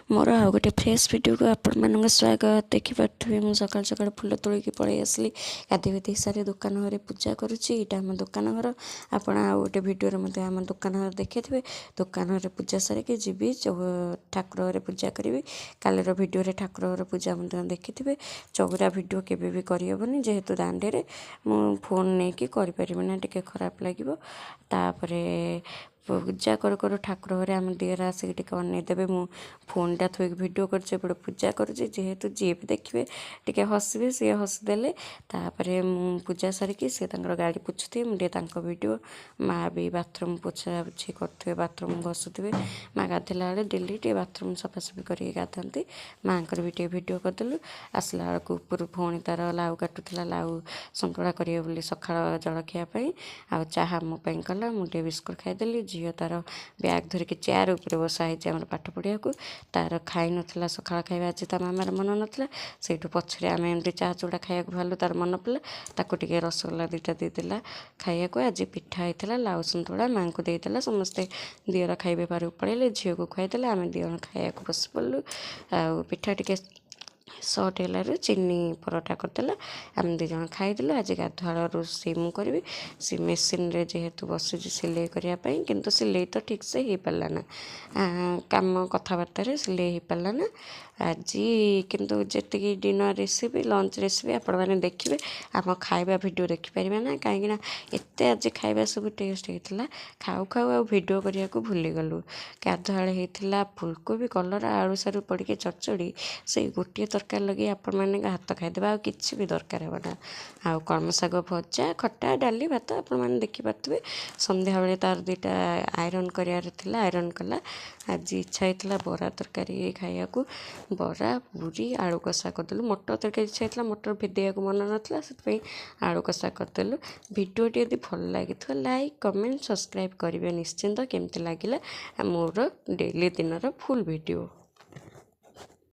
मोर आउ गोटे fresh video को आपण मान स्वागत। देखिपे मुझे सकाल सकाल फुल तोलिकी पलि आसली गाधी गाधी सारी दुकान घरे पूजा करुच्ची। यहाँ आम दुकान घर आपण आउ गोटे भिडियो मत आम दुकान घर देखी थे। दुकान घर पूजा सारिकी जी ठाकुर घरे पूजा करी। कालीर भिडियो ठाकुर घर पूजा देखी थे। चौरा भिडियो केवे भी करहबनी जेहेतु दांडे मु फोन नहीं करें टे खराब लगे। पूजा करू करू ठाकुर घरे आम दिएर आसिक टे अनईदेवे मु फोनटा थोक भिडियो करते पूजा करुँचे जेहेतु जी भी देखिए टे हसबे सी हसीदे। पूजा सारिकी सी गाड़ी पोछुथे मुझे भिडियो माँ भी बाथरूम पोछा पोछी कर बाथरूम घसुवे। माँ गाधेला बेले डेली टे बाथरूम सफासफी कर गाधती। माँ भी टे भिडियो करदेलु। आसला बेलू ऊपर भौणी तार लाउ काटुला लाउ संतुला करेंगे सका जलखियापी आ चाहा मोपाई कला मुझे बिस्कुट खाईदेली। झील तार ब्याग धरिकी चेयर उपर बसाई आम पाठ पढ़िया तार खाई नाला सका खाଇବା आज ता मामार मन नाला से पछरे आम एमती चाह चूड़ा खाया भालू तार मन पड़ा ताको टिके रसगोल्ला दुईटा देदेला खाया आज पिठा होता लाउ सन्तुला माँ को देदेला समस्ते दिअर खाइबे पार पड़े झील को खुआईदेला आम दिअर खाया बस पड़ू आ पिठा टिके सर्ट है चीनी परोटा करदेला आम दीज खाईदेलु। आज गाधुआ रोषे मुझे सी मेसीन जेहेतु बस सिलाई करने किंतु सिलाई तो ठीक से हो पारा ना कम कथबार्तार सिलाई हो पारा ना। आज किंतु जी डिनर रेसिपी लंच रेसिपी आपण मैंने देखिए आम खाଇବା भिडियो देखिपारे ना कहीं एत आज खाଇବା सब टेस्ट होता खाऊ खाऊ आ भिडियो करने को भूलीगलु। गाधुआ होता फुलकोबी कलर आलू सारू पड़ी चचड़ी से गोटे तरकारी लगे आपण मैंने हाथ खाईदे आ कि भी दरकार होना। आउ कलम शाग भजा खटा डाली भात आपण मैंने देखिपे सन्ध्या बेले तार दुईटा आयरन करार आयरन कला। आज इच्छा होता बरा तरकारी खाया बरा पूरी आलू कषा करदेलु। मटर तरकारी इच्छा होता मटर भेदेया मन नाला से आलू कषा करदेलु। भिडियोटी यदि भल लगी लाइक कमेंट सब्सक्राइब करेंगे निश्चिंत। केमती लगे मोर डेली दिन फुल भिडियो।